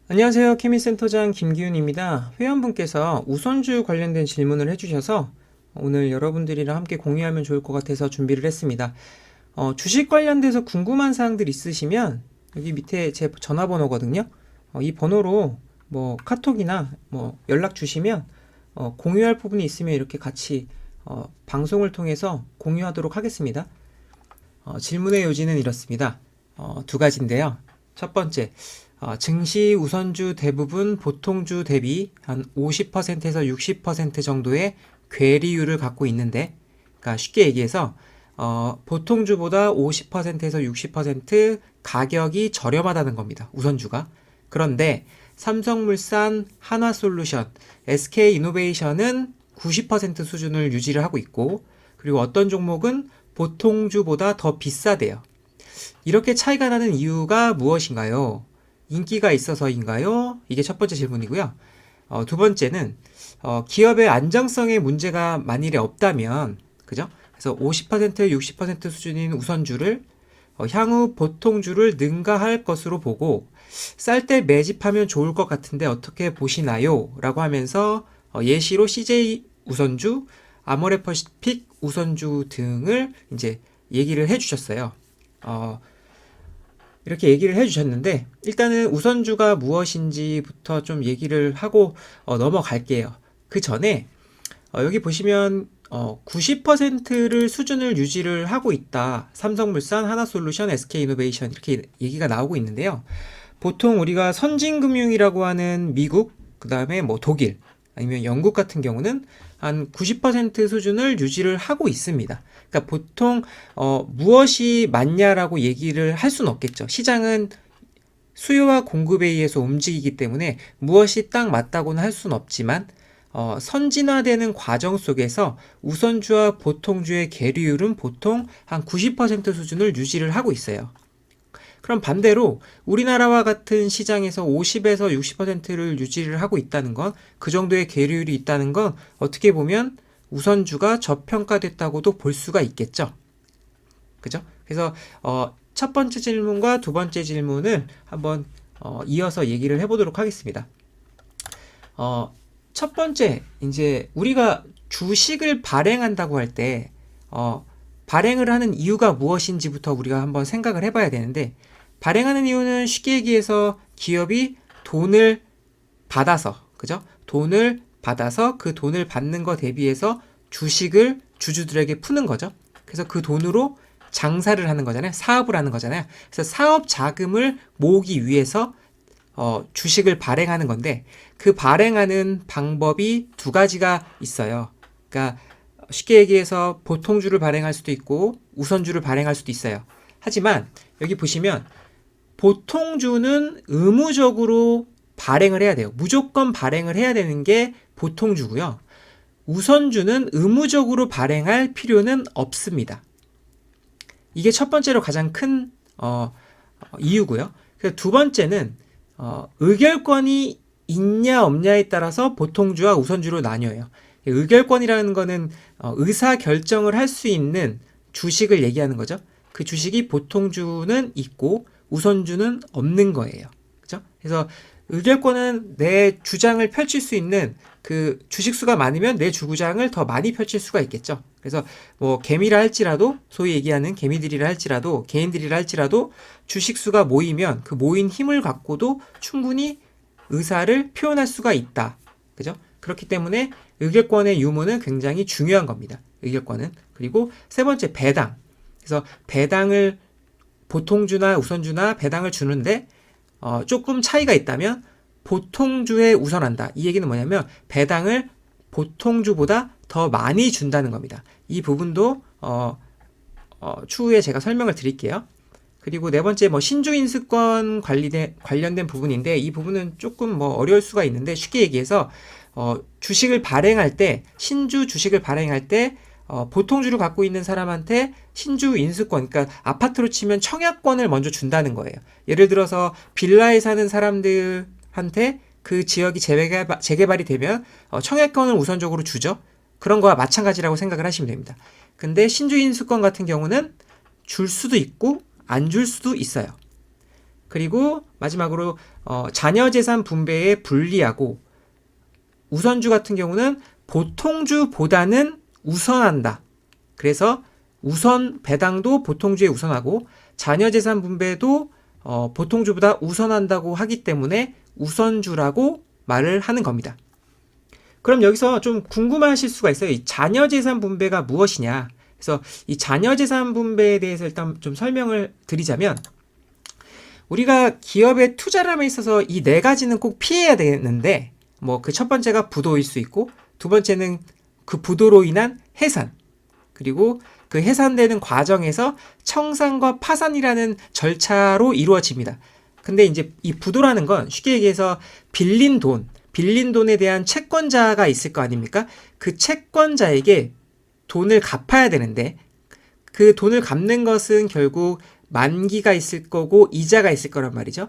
안녕하세요. 케미센터장 김기훈입니다. 회원분께서 우선주 관련된 질문을 해주셔서 오늘 여러분들이랑 함께 공유하면 좋을 것 같아서 준비를 했습니다. 주식 관련돼서 궁금한 사항들 있으시면 여기 밑에 제 전화번호거든요. 이 번호로 뭐 카톡이나 뭐 연락 주시면 공유할 부분이 있으면 이렇게 같이 방송을 통해서 공유하도록 하겠습니다. 질문의 요지는 이렇습니다. 두 가지인데요. 첫 번째, 증시 우선주 대부분 보통주 대비 한 50%에서 60% 정도의 괴리율을 갖고 있는데, 그러니까 쉽게 얘기해서 보통주보다 50%에서 60% 가격이 저렴하다는 겁니다. 우선주가. 그런데 삼성물산, 한화솔루션, SK이노베이션은 90% 수준을 유지를 하고 있고, 그리고 어떤 종목은 보통주보다 더 비싸대요. 이렇게 차이가 나는 이유가 무엇인가요? 인기가 있어서인가요? 이게 첫 번째 질문이고요. 두 번째는 기업의 안정성에 문제가 만일에 없다면, 그죠? 그래서 50% 60% 수준인 우선주를 향후 보통주를 능가할 것으로 보고 쌀 때 매집하면 좋을 것 같은데 어떻게 보시나요? 라고 하면서 예시로 CJ 우선주, 아모레퍼시픽 우선주 등을 이제 얘기를 해주셨어요. 이렇게 얘기를 해주셨는데 일단은 우선주가 무엇인지부터 좀 얘기를 하고 넘어갈게요. 그 전에 여기 보시면 90%를 수준을 유지를 하고 있다. 삼성물산, 하나솔루션, SK이노베이션 이렇게 얘기가 나오고 있는데요. 보통 우리가 선진금융이라고 하는 미국, 그 다음에 뭐 독일, 아니면 영국 같은 경우는 한 90% 수준을 유지를 하고 있습니다. 그러니까 보통 무엇이 맞냐라고 얘기를 할 수는 없겠죠. 시장은 수요와 공급에 의해서 움직이기 때문에 무엇이 딱 맞다고는 할 수는 없지만 선진화되는 과정 속에서 우선주와 보통주의 계류율은 보통 한 90% 수준을 유지를 하고 있어요. 그럼 반대로 우리나라와 같은 시장에서 50에서 60%를 유지를 하고 있다는 건, 그 정도의 계류율이 있다는 건 어떻게 보면 우선주가 저평가됐다고도 볼 수가 있겠죠. 그죠? 그래서 첫 번째 질문과 두 번째 질문을 한번 이어서 얘기를 해보도록 하겠습니다. 첫 번째, 이제 우리가 주식을 발행한다고 할 때 발행을 하는 이유가 무엇인지부터 우리가 한번 생각을 해봐야 되는데, 발행하는 이유는 쉽게 얘기해서 기업이 돈을 받아서, 그죠? 돈을 받아서 그 돈을 받는 거 대비해서 주식을 주주들에게 푸는 거죠. 그래서 그 돈으로 장사를 하는 거잖아요. 사업을 하는 거잖아요. 그래서 사업 자금을 모으기 위해서 주식을 발행하는 건데, 그 발행하는 방법이 두 가지가 있어요. 그러니까 쉽게 얘기해서 보통주를 발행할 수도 있고 우선주를 발행할 수도 있어요. 하지만 여기 보시면 보통주는 의무적으로 발행을 해야 돼요. 무조건 발행을 해야 되는 게 보통주고요. 우선주는 의무적으로 발행할 필요는 없습니다. 이게 첫 번째로 가장 큰 이유고요. 두 번째는 의결권이 있냐 없냐에 따라서 보통주와 우선주로 나뉘어요. 의결권이라는 거는 의사 결정을 할 수 있는 주식을 얘기하는 거죠. 그 주식이 보통주는 있고 우선주는 없는 거예요. 그죠? 그래서 의결권은 내 주장을 펼칠 수 있는, 그 주식수가 많으면 내 주장을 더 많이 펼칠 수가 있겠죠. 그래서 뭐 개미라 할지라도, 소위 얘기하는 개미들이라 할지라도, 개인들이라 할지라도 주식수가 모이면 그 모인 힘을 갖고도 충분히 의사를 표현할 수가 있다. 그죠? 그렇기 때문에 의결권의 유무는 굉장히 중요한 겁니다. 의결권은. 그리고 세 번째, 배당. 그래서 배당을 보통주나 우선주나 배당을 주는데 조금 차이가 있다면 보통주에 우선한다. 이 얘기는 뭐냐면 배당을 보통주보다 더 많이 준다는 겁니다. 이 부분도 추후에 제가 설명을 드릴게요. 그리고 네 번째, 뭐 신주인수권 관련된 부분인데, 이 부분은 조금 뭐 어려울 수가 있는데, 쉽게 얘기해서 주식을 발행할 때, 신주 주식을 발행할 때 보통주를 갖고 있는 사람한테 신주 인수권, 그러니까 아파트로 치면 청약권을 먼저 준다는 거예요. 예를 들어서 빌라에 사는 사람들한테 그 지역이 재개발이 되면 청약권을 우선적으로 주죠. 그런 거와 마찬가지라고 생각을 하시면 됩니다. 근데 신주 인수권 같은 경우는 줄 수도 있고 안 줄 수도 있어요. 그리고 마지막으로 자녀재산 분배에 불리하고 우선주 같은 경우는 보통주보다는 우선한다. 그래서 우선 배당도 보통주에 우선하고 자녀재산 분배도 보통주보다 우선한다고 하기 때문에 우선주라고 말을 하는 겁니다. 그럼 여기서 좀 궁금하실 수가 있어요. 이 자녀재산 분배가 무엇이냐? 그래서 이 자녀재산 분배에 대해서 일단 좀 설명을 드리자면 우리가 기업에 투자를 함에 있어서 이 네 가지는 꼭 피해야 되는데 뭐 그 첫 번째가 부도일 수 있고 두 번째는 그 부도로 인한 해산 그리고 그 해산되는 과정에서 청산과 파산이라는 절차로 이루어집니다. 근데 이제 이 부도라는 건 쉽게 얘기해서 빌린 돈에 대한 채권자가 있을 거 아닙니까? 그 채권자에게 돈을 갚아야 되는데 그 돈을 갚는 것은 결국 만기가 있을 거고 이자가 있을 거란 말이죠.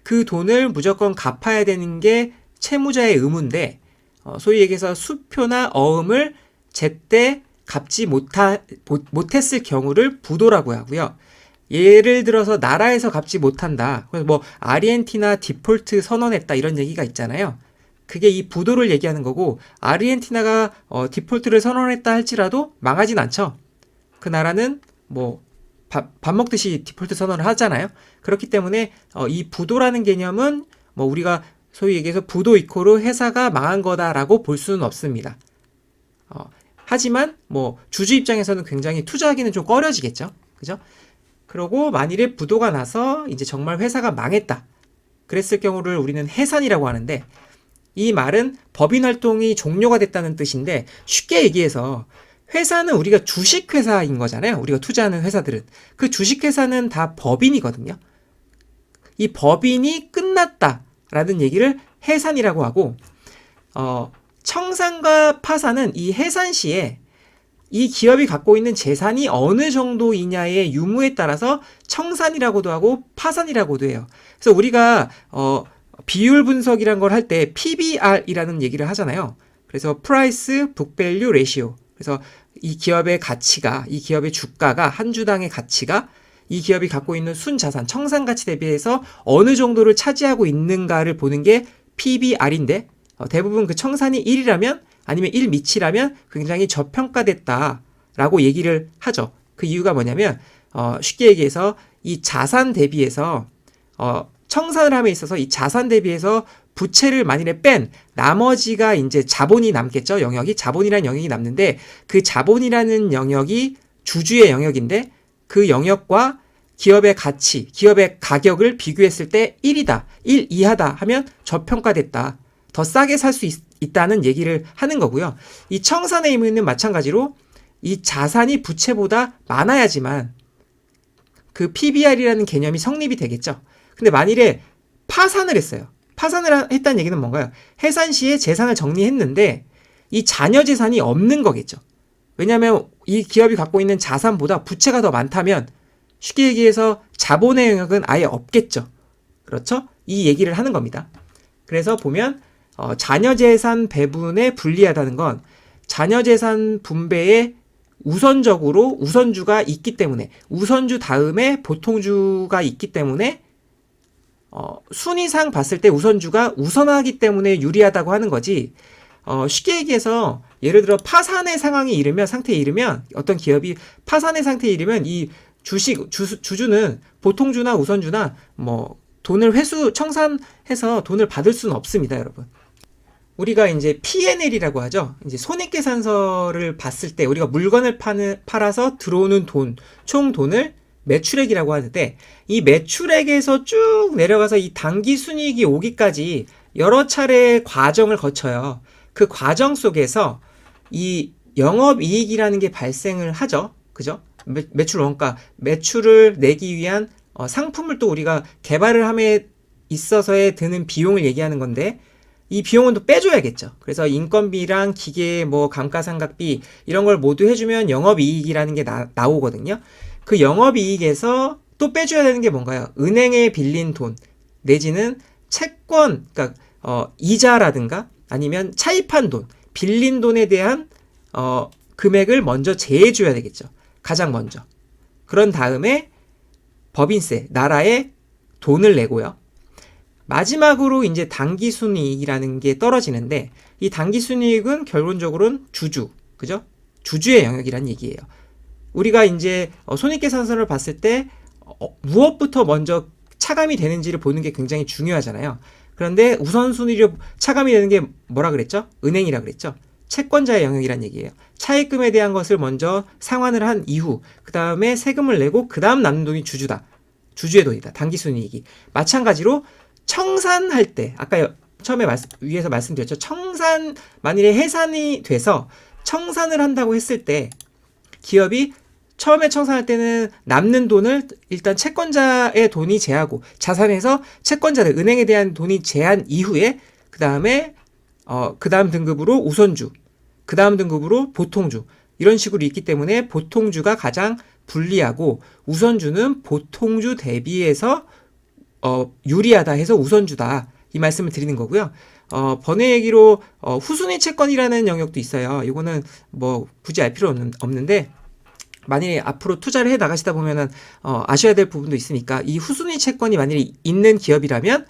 그 돈을 무조건 갚아야 되는 게 채무자의 의무인데 소위 얘기해서 수표나 어음을 제때 갚지 못했을 경우를 부도라고 하고요. 예를 들어서 나라에서 갚지 못한다. 그래서 뭐 아르헨티나 디폴트 선언했다 이런 얘기가 있잖아요. 그게 이 부도를 얘기하는 거고 아르헨티나가 디폴트를 선언했다 할지라도 망하진 않죠. 그 나라는 뭐 밥 먹듯이 디폴트 선언을 하잖아요. 그렇기 때문에 이 부도라는 개념은 뭐 우리가 소위 얘기해서 부도 이코르 회사가 망한 거다라고 볼 수는 없습니다. 하지만 뭐 주주 입장에서는 굉장히 투자하기는 좀 꺼려지겠죠. 그죠? 그러고 만일에 부도가 나서 이제 정말 회사가 망했다. 그랬을 경우를 우리는 해산이라고 하는데 이 말은 법인 활동이 종료가 됐다는 뜻인데 쉽게 얘기해서 회사는 우리가 주식회사인 거잖아요. 우리가 투자하는 회사들은. 그 주식회사는 다 법인이거든요. 이 법인이 끝났다라는 얘기를 해산이라고 하고 청산과 파산은 이 해산 시에 이 기업이 갖고 있는 재산이 어느 정도이냐의 유무에 따라서 청산이라고도 하고 파산이라고도 해요. 그래서 우리가 비율 분석이란 걸 할 때 PBR이라는 얘기를 하잖아요. 그래서 Price Book Value Ratio. 그래서 이 기업의 가치가, 이 기업의 주가가, 한 주당의 가치가 이 기업이 갖고 있는 순자산, 청산가치 대비해서 어느 정도를 차지하고 있는가를 보는 게 PBR인데 대부분 그 청산이 1이라면 아니면 1 미치라면 굉장히 저평가됐다라고 얘기를 하죠. 그 이유가 뭐냐면 쉽게 얘기해서 이 자산 대비해서 청산을 함에 있어서 이 자산 대비해서 부채를 만일에 뺀 나머지가 이제 자본이 남겠죠. 영역이 자본이라는 영역이 남는데 그 자본이라는 영역이 주주의 영역인데 그 영역과 기업의 가치, 기업의 가격을 비교했을 때 1이다, 1 이하다 하면 저평가됐다. 더 싸게 살 수 있다는 얘기를 하는 거고요. 이 청산의 의미는 마찬가지로 이 자산이 부채보다 많아야지만 그 PBR이라는 개념이 성립이 되겠죠. 근데 만일에 파산을 했어요. 파산을 했다는 얘기는 뭔가요? 해산 시에 재산을 정리했는데 이 자녀 재산이 없는 거겠죠. 왜냐하면 이 기업이 갖고 있는 자산보다 부채가 더 많다면 쉽게 얘기해서 자본의 영역은 아예 없겠죠. 그렇죠? 이 얘기를 하는 겁니다. 그래서 보면 자녀재산 배분에 불리하다는 건 자녀재산 분배에 우선적으로 우선주가 있기 때문에 우선주 다음에 보통주가 있기 때문에 순위상 봤을 때 우선주가 우선하기 때문에 유리하다고 하는 거지. 쉽게 얘기해서 예를 들어 파산의 상황이 상태에 이르면 어떤 기업이 파산의 상태에 이르면 이 주주는 보통주나 우선주나 뭐 돈을 청산해서 돈을 받을 수는 없습니다, 여러분. 우리가 이제 P&L이라고 하죠. 이제 손익계산서를 봤을 때 우리가 물건을 팔아서 들어오는 총 돈을 매출액이라고 하는데 이 매출액에서 쭉 내려가서 이 당기순이익이 오기까지 여러 차례의 과정을 거쳐요. 그 과정 속에서 이 영업이익이라는 게 발생을 하죠. 그죠? 매출 원가, 매출을 내기 위한 상품을 또 우리가 개발을 함에 있어서의 드는 비용을 얘기하는 건데 이 비용은 또 빼줘야겠죠. 그래서 인건비랑 기계 뭐 감가상각비 이런 걸 모두 해주면 영업이익이라는 게 나오거든요. 그 영업이익에서 또 빼줘야 되는 게 뭔가요? 은행에 빌린 돈 내지는 채권, 그러니까 이자라든가 아니면 차입한 돈, 빌린 돈에 대한 금액을 먼저 제해줘야 되겠죠. 가장 먼저. 그런 다음에 법인세, 나라의 돈을 내고요. 마지막으로 이제 당기순이익이라는 게 떨어지는데 이 당기순이익은 결론적으로는 그죠? 주주의 영역이란 얘기예요. 우리가 이제 손익계산서를 봤을 때 무엇부터 먼저 차감이 되는지를 보는 게 굉장히 중요하잖아요. 그런데 우선순위로 차감이 되는 게 뭐라 그랬죠? 은행이라 그랬죠? 채권자의 영역이란 얘기예요. 차입금에 대한 것을 먼저 상환을 한 이후 그 다음에 세금을 내고 그 다음 남는 돈이 주주의 돈이다. 당기순이익이. 마찬가지로 청산할 때 아까 처음에 위에서 말씀드렸죠. 만일에 해산이 돼서 청산을 한다고 했을 때 기업이 처음에 청산할 때는 남는 돈을 일단 채권자의 돈이 제하고 자산에서 채권자들 은행에 대한 돈이 제한 이후에 그 다음 등급으로 우선주, 그 다음 등급으로 보통주 이런 식으로 있기 때문에 보통주가 가장 불리하고 우선주는 보통주 대비해서 유리하다 해서 우선주다 이 말씀을 드리는 거고요. 번외 얘기로 후순위 채권이라는 영역도 있어요. 이거는 뭐 굳이 알 필요 없는데 만약에 앞으로 투자를 해 나가시다 보면은 아셔야 될 부분도 있으니까 이 후순위 채권이 만약에 있는 기업이라면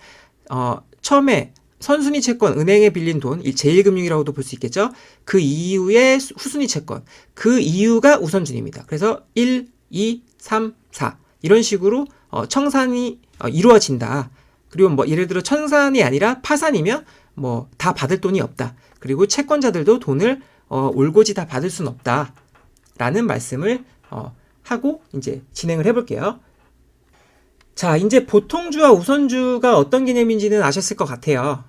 처음에 선순위 채권, 은행에 빌린 돈, 제1금융이라고도 볼 수 있겠죠. 그 이후에 후순위 채권, 그 이유가 우선순위입니다. 그래서 1, 2, 3, 4 이런 식으로 청산이 이루어진다. 그리고 뭐 예를 들어 청산이 아니라 파산이면 뭐 다 받을 돈이 없다. 그리고 채권자들도 돈을 올고지 다 받을 수는 없다. 라는 말씀을 하고 이제 진행을 해볼게요. 자, 이제 보통주와 우선주가 어떤 개념인지는 아셨을 것 같아요.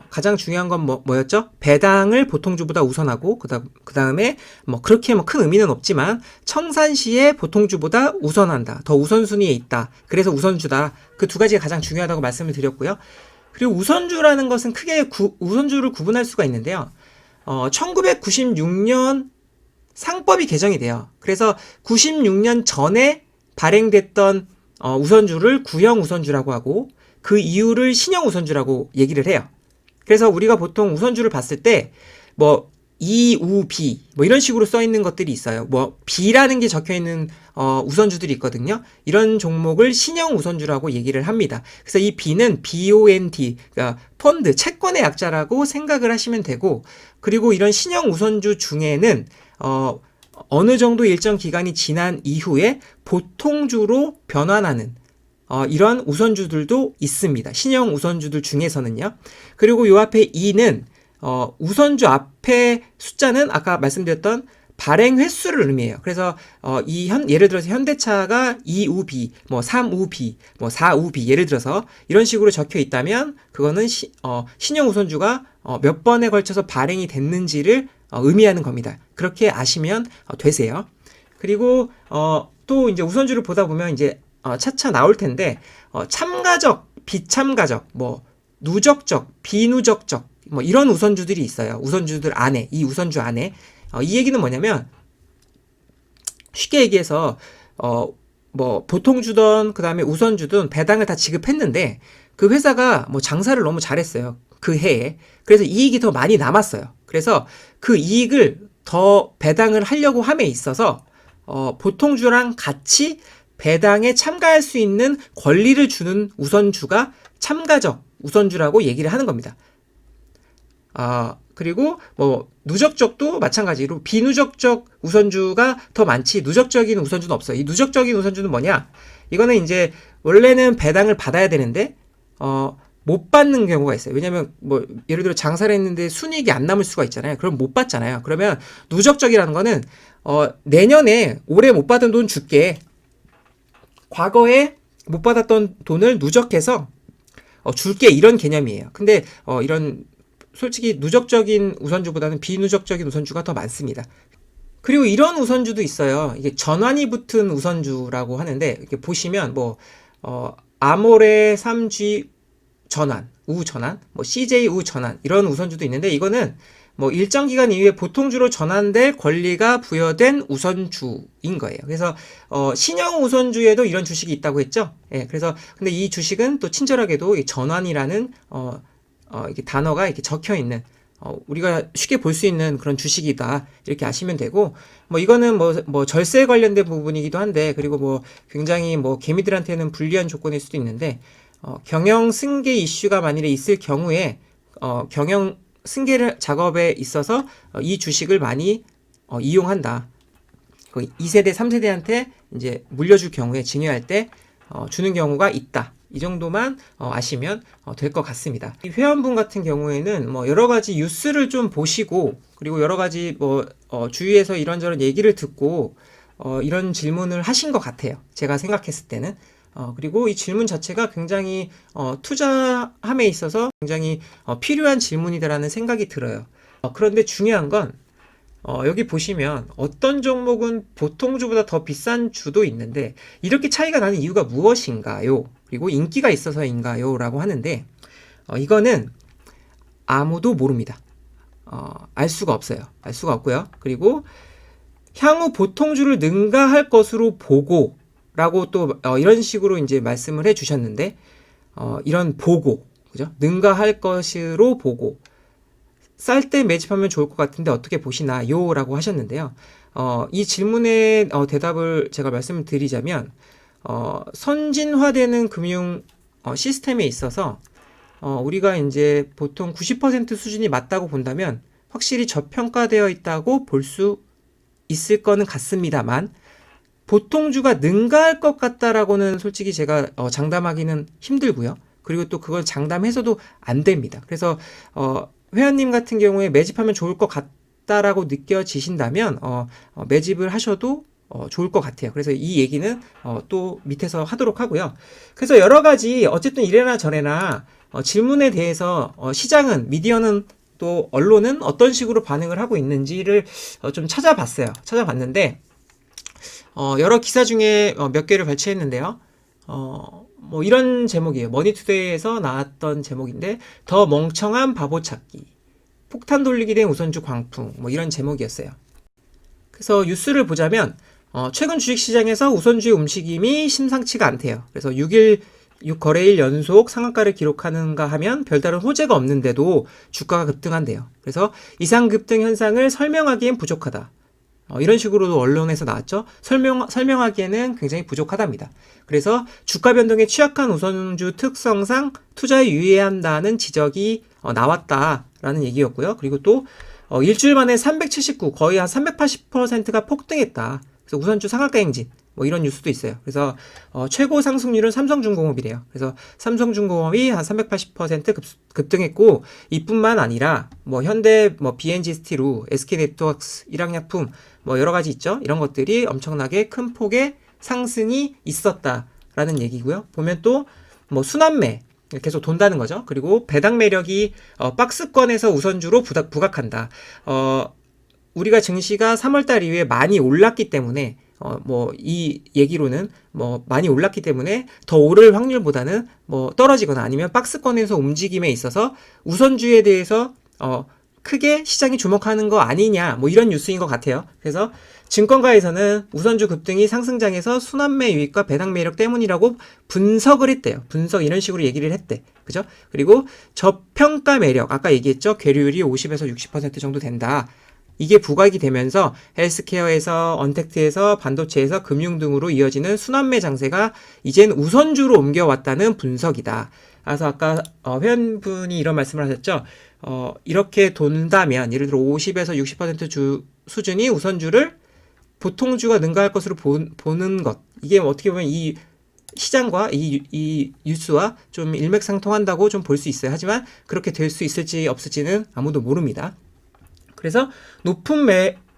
가장 중요한 건 뭐였죠? 배당을 보통주보다 우선하고 그 다음에 뭐 그렇게 큰 의미는 없지만 청산 시에 보통주보다 우선한다. 더 우선순위에 있다. 그래서 우선주다. 그 두 가지가 가장 중요하다고 말씀을 드렸고요. 그리고 우선주라는 것은 크게 우선주를 구분할 수가 있는데요. 1996년 상법이 개정이 돼요. 그래서 96년 전에 발행됐던 우선주를 구형 우선주라고 하고 그 이유를 신형 우선주라고 얘기를 해요. 그래서 우리가 보통 우선주를 봤을 때 뭐 이, 우, 비 뭐 이런 식으로 써 있는 것들이 있어요. 뭐 B라는 게 적혀 있는 우선주들이 있거든요. 이런 종목을 신형 우선주라고 얘기를 합니다. 그래서 이 B는 BONT 그러니까 펀드 채권의 약자라고 생각을 하시면 되고 그리고 이런 신형 우선주 중에는 어느 정도 일정 기간이 지난 이후에 보통주로 변환하는 이런 우선주들도 있습니다. 신형 우선주들 중에서는요. 그리고 요 앞에 2는 우선주 앞에 숫자는 아까 말씀드렸던 발행 횟수를 의미해요. 그래서 예를 들어서 현대차가 2우비, 뭐 3우비, 뭐 4우비 예를 들어서 이런 식으로 적혀 있다면 그거는 신형 우선주가 몇 번에 걸쳐서 발행이 됐는지를 의미하는 겁니다. 그렇게 아시면 되세요. 그리고 또 이제 우선주를 보다 보면 이제 차차 나올 텐데 참가적, 비참가적, 뭐 누적적, 비누적적 뭐 이런 우선주들이 있어요. 우선주들 안에 이 우선주 안에 이 얘기는 뭐냐면 쉽게 얘기해서 뭐 보통주든 그다음에 우선주든 배당을 다 지급했는데 그 회사가 뭐 장사를 너무 잘했어요. 그 해에. 그래서 이익이 더 많이 남았어요. 그래서 그 이익을 더 배당을 하려고 함에 있어서 보통주랑 같이 배당에 참가할 수 있는 권리를 주는 우선주가 참가적 우선주라고 얘기를 하는 겁니다. 그리고 뭐 누적적도 마찬가지로 비누적적 우선주가 더 많지 누적적인 우선주는 없어요. 이 누적적인 우선주는 뭐냐? 이거는 이제 원래는 배당을 받아야 되는데 못 받는 경우가 있어요. 왜냐면 뭐 예를 들어 장사를 했는데 순이익이 안 남을 수가 있잖아요. 그럼 못 받잖아요. 그러면 누적적이라는 거는 내년에 올해 못 받은 돈 줄게. 과거에 못 받았던 돈을 누적해서 줄게 이런 개념이에요. 근데 이런 솔직히 누적적인 우선주보다는 비누적적인 우선주가 더 많습니다. 그리고 이런 우선주도 있어요. 이게 전환이 붙은 우선주라고 하는데 이렇게 보시면 뭐 아모레 3G 전환, 우 전환, 뭐 CJ 우 전환 이런 우선주도 있는데 이거는 뭐 일정 기간 이후에 보통주로 전환될 권리가 부여된 우선주인 거예요. 그래서 신형 우선주에도 이런 주식이 있다고 했죠. 예, 그래서 근데 이 주식은 또 친절하게도 이 전환이라는 이렇게 단어가 이렇게 적혀 있는 우리가 쉽게 볼 수 있는 그런 주식이다. 이렇게 아시면 되고, 뭐 이거는 뭐 절세 관련된 부분이기도 한데, 그리고 뭐 굉장히 뭐 개미들한테는 불리한 조건일 수도 있는데, 경영 승계 이슈가 만일에 있을 경우에, 경영 승계 작업에 있어서 이 주식을 많이 이용한다. 2세대, 3세대한테 이제 물려줄 경우에 증여할 때 주는 경우가 있다. 이 정도만 아시면 될 것 같습니다. 이 회원분 같은 경우에는 뭐 여러 가지 뉴스를 좀 보시고, 그리고 여러 가지 뭐 주위에서 이런저런 얘기를 듣고 이런 질문을 하신 것 같아요. 제가 생각했을 때는. 그리고 이 질문 자체가 굉장히 투자함에 있어서 굉장히 필요한 질문이다라는 생각이 들어요. 그런데 중요한 건 여기 보시면 어떤 종목은 보통주보다 더 비싼 주도 있는데 이렇게 차이가 나는 이유가 무엇인가요? 그리고 인기가 있어서인가요? 라고 하는데 이거는 아무도 모릅니다. 알 수가 없어요. 알 수가 없고요. 그리고 향후 보통주를 능가할 것으로 보고 라고 또 이런 식으로 이제 말씀을 해 주셨는데 이런 보고, 그죠? 능가할 것으로 보고 쌀 때 매집하면 좋을 것 같은데 어떻게 보시나요? 라고 하셨는데요. 이 질문에 대답을 제가 말씀을 드리자면 선진화되는 금융 시스템에 있어서 우리가 이제 보통 90% 수준이 맞다고 본다면 확실히 저평가되어 있다고 볼 수 있을 거는 같습니다만 보통주가 능가할 것 같다라고는 솔직히 제가 장담하기는 힘들고요. 그리고 또 그걸 장담해서도 안 됩니다. 그래서 회원님 같은 경우에 매집하면 좋을 것 같다라고 느껴지신다면 매집을 하셔도 좋을 것 같아요. 그래서 이 얘기는 또 밑에서 하도록 하고요. 그래서 여러 가지 어쨌든 이래나 저래나 질문에 대해서 시장은, 미디어는 또 언론은 어떤 식으로 반응을 하고 있는지를 좀 찾아봤어요. 찾아봤는데 여러 기사 중에 몇 개를 발췌했는데요. 뭐 이런 제목이에요. 머니투데이에서 나왔던 제목인데 더 멍청한 바보 찾기, 폭탄 돌리기 된 우선주 광풍, 뭐 이런 제목이었어요. 그래서 뉴스를 보자면 최근 주식시장에서 우선주의 움직임이 심상치가 않대요. 그래서 6거래일 연속 상한가를 기록하는가 하면 별다른 호재가 없는데도 주가가 급등한대요. 그래서 이상 급등 현상을 설명하기엔 부족하다. 이런 식으로도 언론에서 나왔죠. 설명하기에는 굉장히 부족하답니다. 그래서 주가 변동에 취약한 우선주 특성상 투자에 유의한다는 지적이 나왔다라는 얘기였고요. 그리고 또 일주일 만에 379, 거의 한 380%가 폭등했다. 그래서 우선주 상한가 행진, 뭐 이런 뉴스도 있어요. 그래서 최고 상승률은 삼성중공업이래요. 그래서 삼성중공업이 한 380% 급등했고, 이뿐만 아니라 뭐 현대, 뭐 BNG 스티루, SK네트워크스, 일양약품, 뭐 여러 가지 있죠. 이런 것들이 엄청나게 큰 폭의 상승이 있었다라는 얘기고요. 보면 또 뭐 순환매 계속 돈다는 거죠. 그리고 배당 매력이 박스권에서 우선주로 부각한다. 우리가 증시가 3월달 이후에 많이 올랐기 때문에 뭐 이 얘기로는 뭐 많이 올랐기 때문에 더 오를 확률보다는 뭐 떨어지거나 아니면 박스권에서 움직임에 있어서 우선주에 대해서 크게 시장이 주목하는 거 아니냐, 뭐 이런 뉴스인 것 같아요. 그래서 증권가에서는 우선주 급등이 상승장에서 순환매 유입과 배당 매력 때문이라고 분석을 했대요. 분석 이런 식으로 얘기를 했대. 그죠? 그리고 저평가 매력, 아까 얘기했죠? 괴류율이 50에서 60% 정도 된다. 이게 부각이 되면서 헬스케어에서, 언택트에서, 반도체에서, 금융 등으로 이어지는 순환매 장세가 이젠 우선주로 옮겨왔다는 분석이다. 그래서 아까 회원분이 이런 말씀을 하셨죠. 이렇게 돈다면 예를 들어 50에서 60% 수준이 우선주를 보통주가 능가할 것으로 보는 것. 이게 어떻게 보면 이 시장과 이 뉴스와 좀 일맥상통한다고 좀 볼 수 있어요. 하지만 그렇게 될 수 있을지 없을지는 아무도 모릅니다. 그래서 높은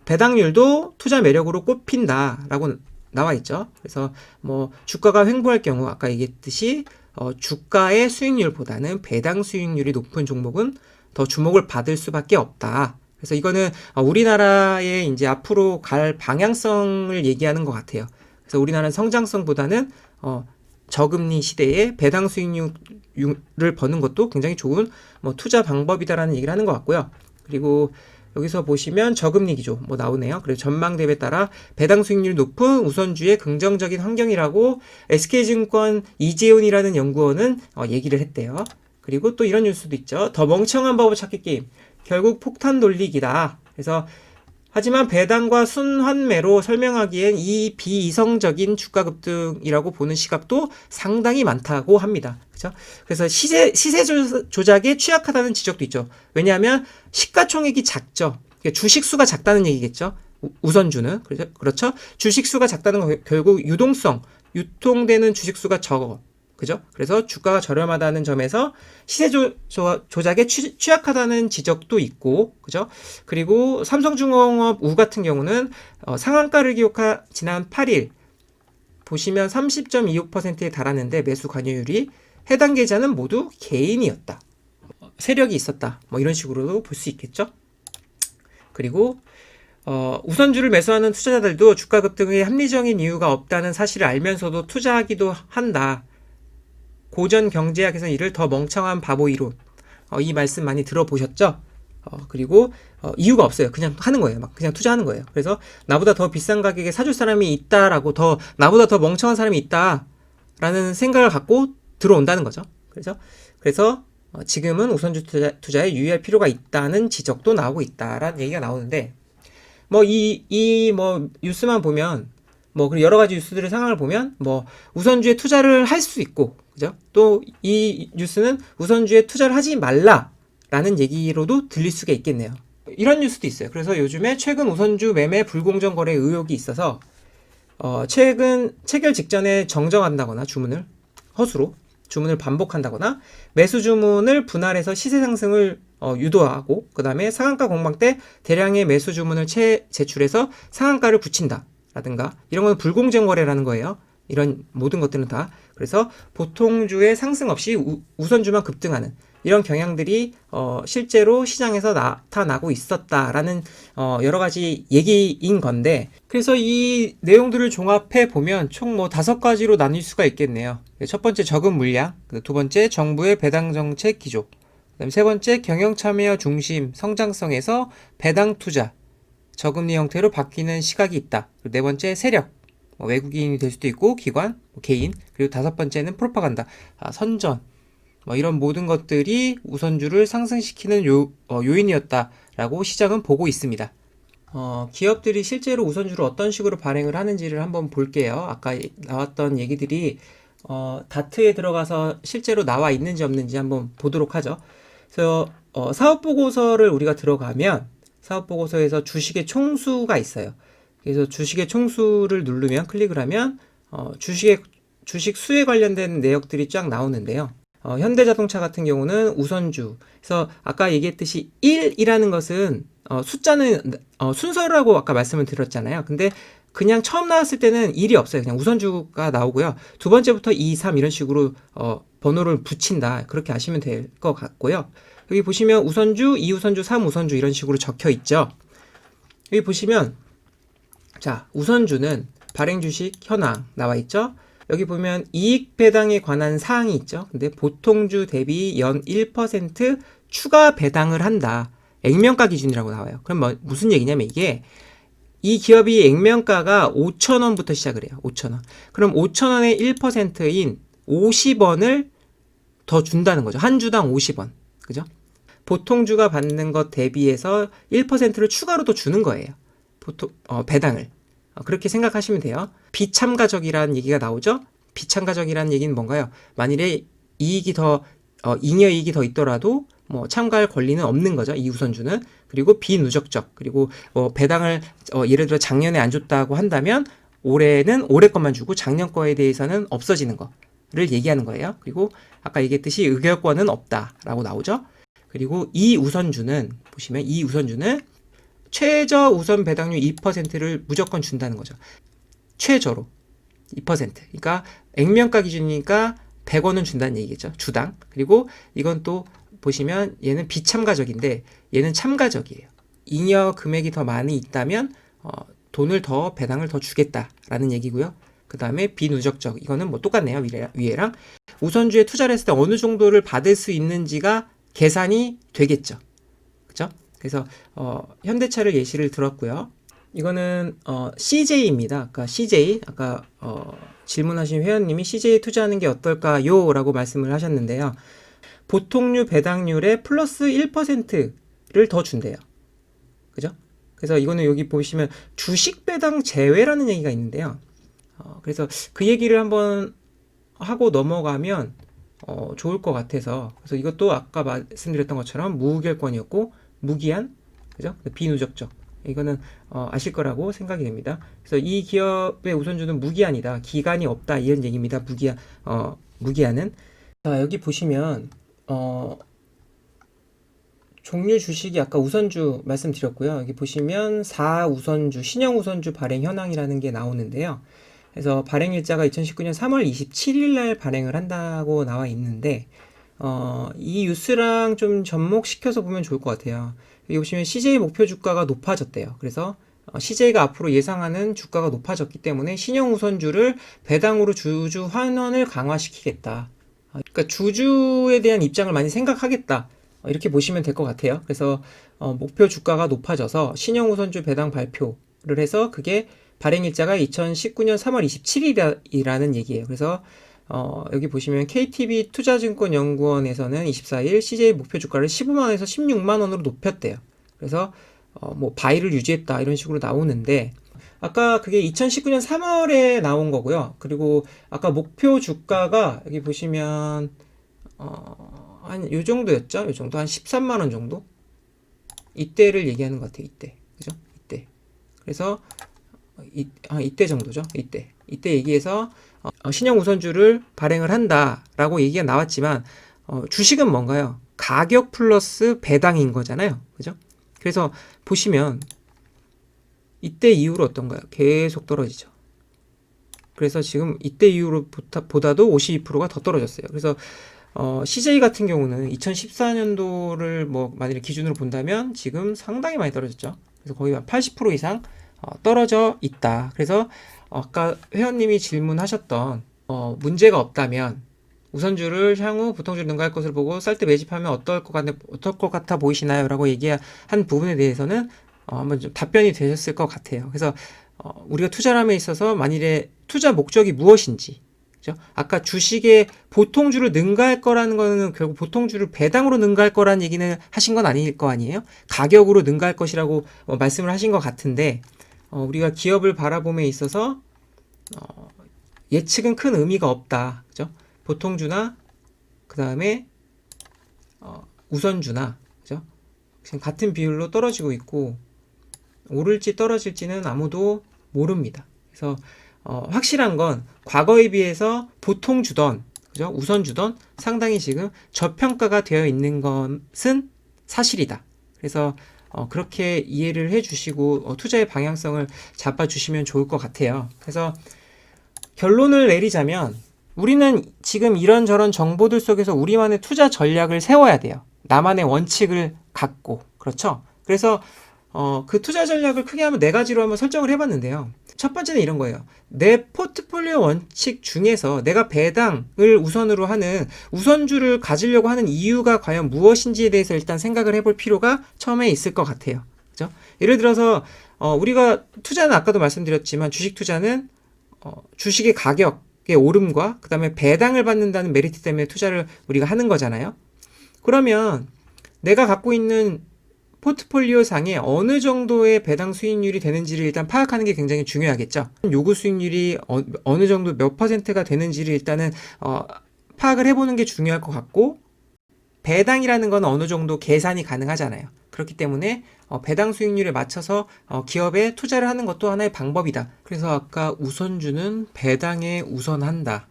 배당률도 투자 매력으로 꼽힌다라고 나와 있죠. 그래서 뭐 주가가 횡보할 경우 아까 얘기했듯이 주가의 수익률보다는 배당 수익률이 높은 종목은 더 주목을 받을 수밖에 없다. 그래서 이거는 우리나라의 이제 앞으로 갈 방향성을 얘기하는 것 같아요. 그래서 우리나라는 성장성보다는 저금리 시대에 배당 수익률을 버는 것도 굉장히 좋은 뭐 투자 방법이다라는 얘기를 하는 것 같고요. 그리고 여기서 보시면 저금리 기조 뭐 나오네요. 그리고 전망 대비에 따라 배당 수익률이 높은 우선주의 긍정적인 환경이라고 SK증권 이재훈이라는 연구원은 얘기를 했대요. 그리고 또 이런 뉴스도 있죠. 더 멍청한 바보 찾기 게임. 결국 폭탄 돌리기다. 그래서 하지만 배당과 순환매로 설명하기엔 이 비이성적인 주가 급등이라고 보는 시각도 상당히 많다고 합니다. 그렇죠? 그래서 시세 조작에 취약하다는 지적도 있죠. 왜냐하면 시가총액이 작죠. 주식 수가 작다는 얘기겠죠. 우선주는 그렇죠. 주식 수가 작다는 건 결국 유동성, 유통되는 주식 수가 적어. 그죠? 그래서 주가가 저렴하다는 점에서 시세 조작에 취약하다는 지적도 있고, 그죠? 그리고 삼성중공업 우 같은 경우는 상한가를 기록한 지난 8일 보시면 30.26%에 달하는데 매수 관여율이 해당 계좌는 모두 개인이었다. 세력이 있었다. 뭐 이런 식으로도 볼 수 있겠죠? 그리고 우선주를 매수하는 투자자들도 주가 급등의 합리적인 이유가 없다는 사실을 알면서도 투자하기도 한다. 고전 경제학에서는 이를 더 멍청한 바보 이론. 이 말씀 많이 들어보셨죠? 그리고 이유가 없어요. 그냥 하는 거예요. 막 그냥 투자하는 거예요. 그래서 나보다 더 비싼 가격에 사줄 사람이 있다라고 나보다 더 멍청한 사람이 있다라는 생각을 갖고 들어온다는 거죠. 그래서 지금은 우선주 투자에 유의할 필요가 있다는 지적도 나오고 있다라는 얘기가 나오는데 뉴스만 보면 그리고 여러 가지 뉴스들의 상황을 보면 우선주에 투자를 할 수 있고, 그죠? 또 이 뉴스는 우선주에 투자를 하지 말라라는 얘기로도 들릴 수가 있겠네요. 이런 뉴스도 있어요. 그래서 요즘에 최근 우선주 매매 불공정 거래 의혹이 있어서 최근 체결 직전에 정정한다거나 허수로 주문을 반복한다거나 매수 주문을 분할해서 시세 상승을 유도하고, 그 다음에 상한가 공방 때 대량의 매수 주문을 제출해서 상한가를 붙인다 라든가 이런 건 불공정 거래라는 거예요. 이런 모든 것들은 다. 그래서 보통주의 상승 없이 우선주만 급등하는 이런 경향들이 실제로 시장에서 나타나고 있었다라는 여러 가지 얘기인 건데, 그래서 이 내용들을 종합해 보면 총 5가지로 나뉠 수가 있겠네요. 첫 번째 적은 물량, 두 번째 정부의 배당 정책 기조, 그다음에 세 번째 경영 참여 중심 성장성에서 배당 투자, 저금리 형태로 바뀌는 시각이 있다. 그리고 네 번째 세력, 외국인이 될 수도 있고 기관, 개인, 그리고 다섯 번째는 프로파간다, 선전, 이런 모든 것들이 우선주를 상승시키는 요인이었다라고 시장은 보고 있습니다. 기업들이 실제로 우선주를 어떤 식으로 발행을 하는지를 한번 볼게요. 아까 나왔던 얘기들이 다트에 들어가서 실제로 나와 있는지 없는지 한번 보도록 하죠. 그래서 사업보고서를 우리가 들어가면 사업보고서에서 주식의 총수가 있어요. 그래서 주식의 총수를 누르면, 클릭을 하면 주식 수에 관련된 내역들이 쫙 나오는데요. 현대자동차 같은 경우는 우선주. 그래서 아까 얘기했듯이 1이라는 것은 숫자는 순서라고 아까 말씀을 드렸잖아요. 근데 그냥 처음 나왔을 때는 1이 없어요. 그냥 우선주가 나오고요. 두 번째부터 2, 3 이런 식으로 번호를 붙인다. 그렇게 아시면 될 것 같고요. 여기 보시면 우선주, 2우선주, 3우선주 이런 식으로 적혀 있죠. 여기 보시면 자, 우선주는 발행주식 현황 나와 있죠. 여기 보면 이익 배당에 관한 사항이 있죠. 근데 보통주 대비 연 1% 추가 배당을 한다. 액면가 기준이라고 나와요. 그럼 무슨 얘기냐면 이 기업이 액면가가 5,000원부터 시작을 해요. 5,000원. 그럼 5,000원의 1%인 50원을 더 준다는 거죠. 한 주당 50원. 그죠? 보통주가 받는 것 대비해서 1%를 추가로 더 주는 거예요. 배당을. 그렇게 생각하시면 돼요. 비참가적이라는 얘기가 나오죠? 비참가적이라는 얘기는 뭔가요? 만일에 잉여이익이 더 있더라도 참가할 권리는 없는 거죠. 이 우선주는. 그리고 비누적적. 그리고 배당을 예를 들어 작년에 안 줬다고 한다면 올해는 올해 것만 주고 작년 거에 대해서는 없어지는 거를 얘기하는 거예요. 그리고 아까 얘기했듯이 의결권은 없다라고 나오죠. 그리고 이 우선주는 보시면 이 우선주는 최저 우선 배당률 2%를 무조건 준다는 거죠. 최저로 2%. 그러니까 액면가 기준이니까 100원은 준다는 얘기겠죠. 주당. 그리고 이건 또 보시면 얘는 비참가적인데 얘는 참가적이에요. 잉여 금액이 더 많이 있다면 배당을 더 주겠다라는 얘기고요. 그 다음에 비누적적. 이거는 똑같네요. 위에랑. 우선주에 투자를 했을 때 어느 정도를 받을 수 있는지가 계산이 되겠죠. 그죠? 그래서 현대차를 예시를 들었고요. 이거는 CJ입니다. 아까 질문하신 회원님이 CJ 투자하는 게 어떨까요? 라고 말씀을 하셨는데요. 보통주 배당률에 플러스 1% 를 더 준대요. 그죠? 그래서 이거는 여기 보시면 주식 배당 제외라는 얘기가 있는데요. 그래서 그 얘기를 한번 하고 넘어가면 좋을 것 같아서, 그래서 이것도 아까 말씀드렸던 것처럼 무결권이었고 무기한, 그죠? 비누적적, 이거는 아실 거라고 생각이 됩니다. 그래서 이 기업의 우선주는 무기한이다, 기간이 없다, 이런 얘기입니다. 무기한은. 자, 여기 보시면 종류 주식이 아까 우선주 말씀드렸고요. 여기 보시면 4우선주, 신형 우선주 발행 현황이라는 게 나오는데요. 그래서 발행 일자가 2019년 3월 27일 날 발행을 한다고 나와 있는데, 이 뉴스랑 좀 접목시켜서 보면 좋을 것 같아요. 여기 보시면 CJ 목표 주가가 높아졌대요. 그래서 CJ가 앞으로 예상하는 주가가 높아졌기 때문에 신형 우선주를 배당으로 주주 환원을 강화시키겠다. 그러니까 주주에 대한 입장을 많이 생각하겠다. 이렇게 보시면 될 것 같아요. 그래서 목표 주가가 높아져서 신형 우선주 배당 발표를 해서 그게 발행 일자가 2019년 3월 27일이라는 얘기예요. 그래서 여기 보시면 KTB 투자증권연구원에서는 24일 CJ 목표 주가를 15만원에서 16만원으로 높였대요. 그래서 뭐 바이를 유지했다, 이런 식으로 나오는데, 아까 그게 2019년 3월에 나온 거고요. 그리고 아까 목표 주가가 여기 보시면 한 요 정도였죠? 요 정도, 한 13만원 정도? 이때를 얘기하는 것 같아요. 이때. 그죠? 이때. 그래서 이때 정도죠. 이때 얘기해서 신형 우선주를 발행을 한다라고 얘기가 나왔지만, 주식은 뭔가요? 가격 플러스 배당인 거잖아요. 그죠? 그래서 보시면 이때 이후로 어떤가요? 계속 떨어지죠. 그래서 지금 이때 이후로 보다도 52%가 더 떨어졌어요. 그래서 CJ 같은 경우는 2014년도를 뭐 만일에 기준으로 본다면 지금 상당히 많이 떨어졌죠. 그래서 거의 80% 이상 떨어져 있다. 그래서 아까 회원님이 질문하셨던 문제가 없다면 우선주를 향후 보통주를 능가할 것을 보고 쌀 때 매집하면 어떨 것 같아 보이시나요? 라고 얘기한 부분에 대해서는 한번 좀 답변이 되셨을 것 같아요. 그래서 우리가 투자함에 있어서 만일에 투자 목적이 무엇인지, 그죠? 아까 주식에 보통주를 능가할 거라는 거는 결국 보통주를 배당으로 능가할 거라는 얘기는 하신 건 아닐 거 아니에요? 가격으로 능가할 것이라고 말씀을 하신 것 같은데, 우리가 기업을 바라봄에 있어서 예측은 큰 의미가 없다. 그죠? 보통주나 그 다음에 우선주나, 그죠? 지금 같은 비율로 떨어지고 있고 오를지 떨어질지는 아무도 모릅니다. 그래서 확실한 건 과거에 비해서 보통주던, 그죠? 우선주던 상당히 지금 저평가가 되어 있는 것은 사실이다. 그래서 그렇게 이해를 해주시고 투자의 방향성을 잡아주시면 좋을 것 같아요. 그래서 결론을 내리자면 우리는 지금 이런저런 정보들 속에서 우리만의 투자 전략을 세워야 돼요. 나만의 원칙을 갖고. 그렇죠? 그래서 그 투자 전략을 크게 하면 4가지로 한번 설정을 해봤는데요. 첫 번째는 이런 거예요. 내 포트폴리오 원칙 중에서 내가 배당을 우선으로 하는 우선주를 가지려고 하는 이유가 과연 무엇인지에 대해서 일단 생각을 해볼 필요가 처음에 있을 것 같아요. 그죠? 예를 들어서 우리가 투자는 아까도 말씀드렸지만 주식 투자는 주식의 가격의 오름과 그 다음에 배당을 받는다는 메리트 때문에 투자를 우리가 하는 거잖아요. 그러면 내가 갖고 있는 포트폴리오 상에 어느 정도의 배당 수익률이 되는지를 일단 파악하는 게 굉장히 중요하겠죠. 요구 수익률이 어느 정도 몇 퍼센트가 되는지를 일단은 파악을 해보는 게 중요할 것 같고, 배당이라는 건 어느 정도 계산이 가능하잖아요. 그렇기 때문에 배당 수익률에 맞춰서 기업에 투자를 하는 것도 하나의 방법이다. 그래서 아까 우선주는 배당에 우선한다.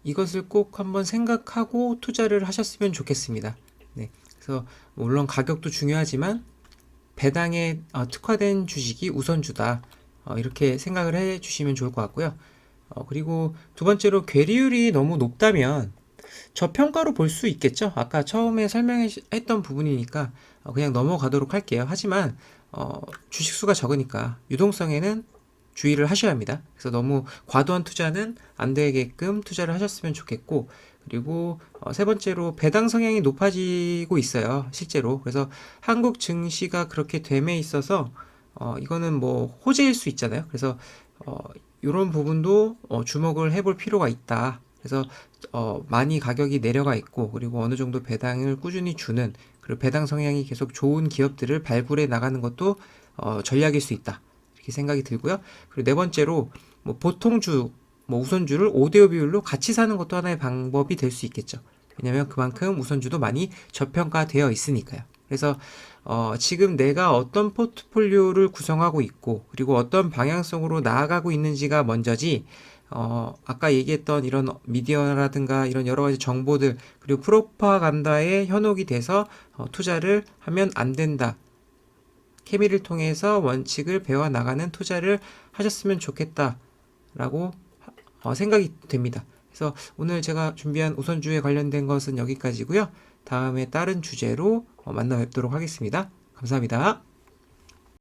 이것을 꼭 한번 생각하고 투자를 하셨으면 좋겠습니다. 네. 그래서 물론 가격도 중요하지만 배당에 특화된 주식이 우선주다. 이렇게 생각을 해 주시면 좋을 것 같고요. 그리고 두 번째로 괴리율이 너무 높다면 저평가로 볼 수 있겠죠. 아까 처음에 설명했던 부분이니까 그냥 넘어가도록 할게요. 하지만 주식수가 적으니까 유동성에는 주의를 하셔야 합니다. 그래서 너무 과도한 투자는 안 되게끔 투자를 하셨으면 좋겠고, 그리고 세 번째로 배당 성향이 높아지고 있어요. 실제로. 그래서 한국 증시가 그렇게 됨에 있어서 이거는 뭐 호재일 수 있잖아요. 그래서 이런 부분도 주목을 해볼 필요가 있다. 그래서 많이 가격이 내려가 있고 그리고 어느 정도 배당을 꾸준히 주는 그리고 배당 성향이 계속 좋은 기업들을 발굴해 나가는 것도 전략일 수 있다. 이렇게 생각이 들고요. 그리고 네 번째로 뭐 보통주, 뭐 우선주를 5대5 비율로 같이 사는 것도 하나의 방법이 될 수 있겠죠. 왜냐하면 그만큼 우선주도 많이 저평가되어 있으니까요. 그래서 지금 내가 어떤 포트폴리오를 구성하고 있고 그리고 어떤 방향성으로 나아가고 있는지가 먼저지 아까 얘기했던 이런 미디어라든가 이런 여러 가지 정보들 그리고 프로파간다에 현혹이 돼서 투자를 하면 안 된다. 케미를 통해서 원칙을 배워 나가는 투자를 하셨으면 좋겠다라고 생각이 됩니다. 그래서 오늘 제가 준비한 우선주에 관련된 것은 여기까지고요. 다음에 다른 주제로 만나 뵙도록 하겠습니다. 감사합니다.